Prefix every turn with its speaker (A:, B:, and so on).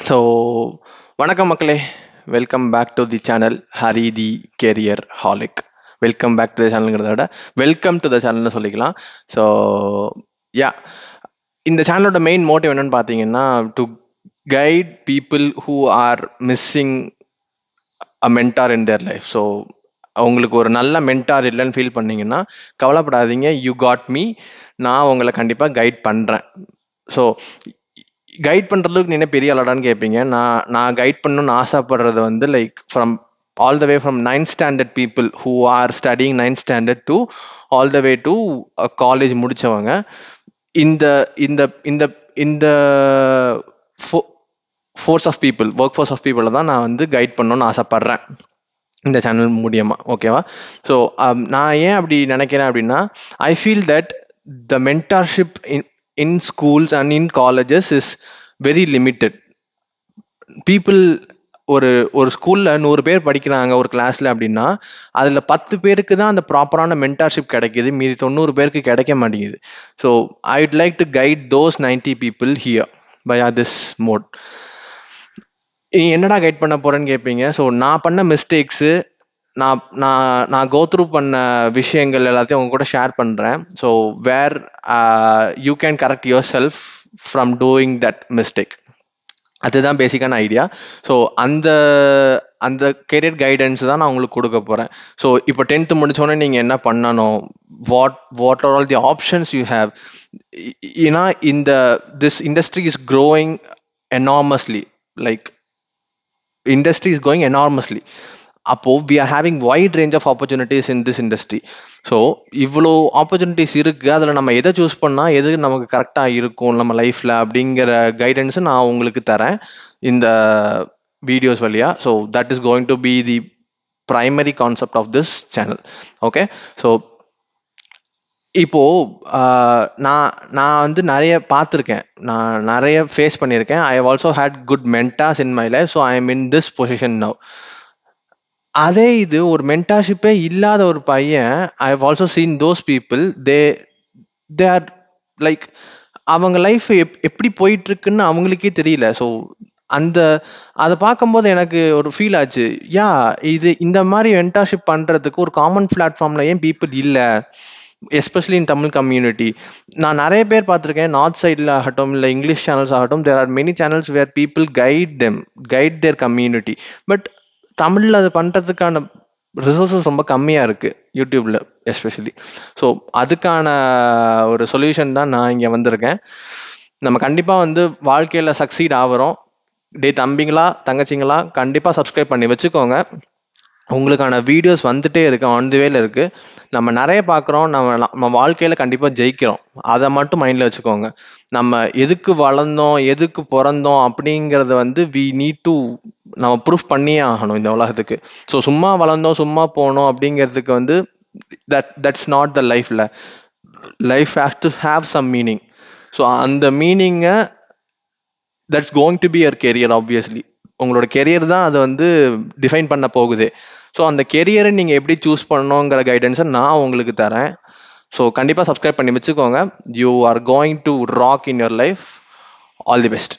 A: So வணக்கம் மக்களே, welcome back to the channel Hari the careerholic. Welcome back to the சேனலுங்கிறத விட welcome to the சேனல்னு சொல்லிக்கலாம். So yeah, இந்த சேனலோட மெயின் மோட்டிவ் என்னன்னு பார்த்தீங்கன்னா, to guide people who are missing a mentor in their life. So உங்களுக்கு ஒரு நல்ல மென்டார் இல்லைன்னு ஃபீல் பண்ணீங்கன்னா கவலைப்படாதீங்க, யூ காட் மீ. நான் உங்களை கண்டிப்பாக கைட் பண்ணுறேன். ஸோ கைட் பண்ணுறதுக்கு நீ என்ன பெரிய ஆளாடான்னு கேட்பீங்க. நான் கைட் பண்ணணும்னு ஆசைப்படுறது வந்து like from all the way from 9th standard people who are studying 9th standard to all the way to college முடித்தவங்க. இந்த இந்த இந்த இந்த force of people, work force of பீப்புளை தான் நான் வந்து கைட் பண்ணணும்னு ஆசைப்பட்றேன் இந்த சேனல் மூலியமா. ஓகேவா? ஸோ நான் ஏன் அப்படி நினைக்கிறேன் அப்படின்னா, I feel that the mentorship in schools and in colleges is very limited. People ஒரு ஒரு ஸ்கூல்ல 100 பேர் படிக்கிறாங்க ஒரு கிளாஸ்ல அப்படின்னா, அதுல 10 பேருக்கு தான் அந்த ப்ராப்பரான மென்டார்ஷிப் கிடைக்குது, மீதி 90 பேருக்கு கிடைக்க மாட்டேங்குது. So I'd like to guide those 90 people here by this mode. நீ என்னடா கைட் பண்ண போறேன்னு கேட்பீங்க. ஸோ நான் பண்ண மிஸ்டேக்ஸு, நான் நான் நான் கோ த்ரூ பண்ண விஷயங்கள் எல்லாத்தையும் உங்க கூட ஷேர் பண்ணுறேன். So where you can correct yourself from doing that mistake. அதுதான் பேசிக்கான ஐடியா. ஸோ அந்த அந்த கெரியர் கைடன்ஸ் தான் நான் உங்களுக்கு கொடுக்க போகிறேன். ஸோ இப்போ 10th முடிச்சோடனே நீங்கள் என்ன பண்ணணும், what are all the options you have. ஏன்னா this industry is growing enormously, like industry is going enormously. அப்போ we are having wide range of opportunities in this industry. So இவ்வளோ ஆப்பர்ச்சுனிட்டிஸ் இருக்கு, அதில் நம்ம எதை சூஸ் பண்ணால் எது நமக்கு கரெக்டாக இருக்கும் நம்ம லைஃப்பில் அப்படிங்கிற கைடன்ஸை நான் உங்களுக்கு தரேன் இந்த வீடியோஸ் வழியா. So that is going to be the primary concept of this channel. Okay, so இப்போ நான் வந்து நிறைய பார்த்துருக்கேன், நான் நிறைய ஃபேஸ் பண்ணியிருக்கேன். I have also had good mentors in my life. So I am in this position now. அதே இது ஒரு மென்டார்ஷிப்பே இல்லாத ஒரு பையன், I have also seen those people, they are like அவங்க லைஃப் எப்படி போயிட்டு இருக்குன்னு அவங்களுக்கே தெரியல. ஸோ அதை பார்க்கும்போது எனக்கு ஒரு ஃபீல் ஆச்சு, யா இது இந்த மாதிரி மென்டார்ஷிப் பண்ணுறதுக்கு ஒரு காமன் பிளாட்ஃபார்ம்ல ஏன் பீப்புள் இல்லை, எஸ்பெஷலி இன் தமிழ் கம்யூனிட்டி. நான் நிறைய பேர் பார்த்துருக்கேன், நார்த் சைடில் ஆகட்டும் இல்லை இங்கிலீஷ் சேனல்ஸ் ஆகட்டும், there are many channels where people guide their community. But தமிழில் அது பண்ணுறதுக்கான ரிசோர்ஸஸ் ரொம்ப கம்மியாக இருக்குது யூடியூப்பில் எஸ்பெஷலி. ஸோ அதுக்கான ஒரு சொல்யூஷன் தான் நான் இங்கே வந்திருக்கேன். நம்ம கண்டிப்பாக வந்து வாழ்க்கையில் சக்சீட் ஆகிறோம். டே தம்பிங்களா தங்கச்சிங்களா, கண்டிப்பாக சப்ஸ்கிரைப் பண்ணி வச்சுக்கோங்க. உங்களுக்கான வீடியோஸ் வந்துட்டே இருக்கு, ஆன் தி வேல இருக்கு. நம்ம நிறைய பார்க்குறோம், நம்ம வாழ்க்கையில் கண்டிப்பாக ஜெயிக்கிறோம். அதை மட்டும் மைண்டில் வச்சுக்கோங்க. நம்ம எதுக்கு வளர்ந்தோம் எதுக்கு பிறந்தோம் அப்படிங்கிறத வந்து வி நீட் டு நம்ம ப்ரூஃப் பண்ணியே ஆகணும் இந்த உலகத்துக்கு. ஸோ சும்மா வளர்ந்தோம் சும்மா போனோம் அப்படிங்கிறதுக்கு வந்து தட்ஸ் நாட் த லைஃப்ல. Life has to have some meaning. So அந்த மீனிங்கை that's going to be your career. Obviously உங்களோட கெரியர் தான் அதை வந்து டிஃபைன் பண்ண போகுது. ஸோ அந்த கெரியரை நீங்கள் எப்படி சூஸ் பண்ணணுங்கிற கைடன்ஸை நான் உங்களுக்கு தரேன். ஸோ கண்டிப்பாக சப்ஸ்கிரைப் பண்ணி வச்சுக்கோங்க. You are going to rock in your life. All the best.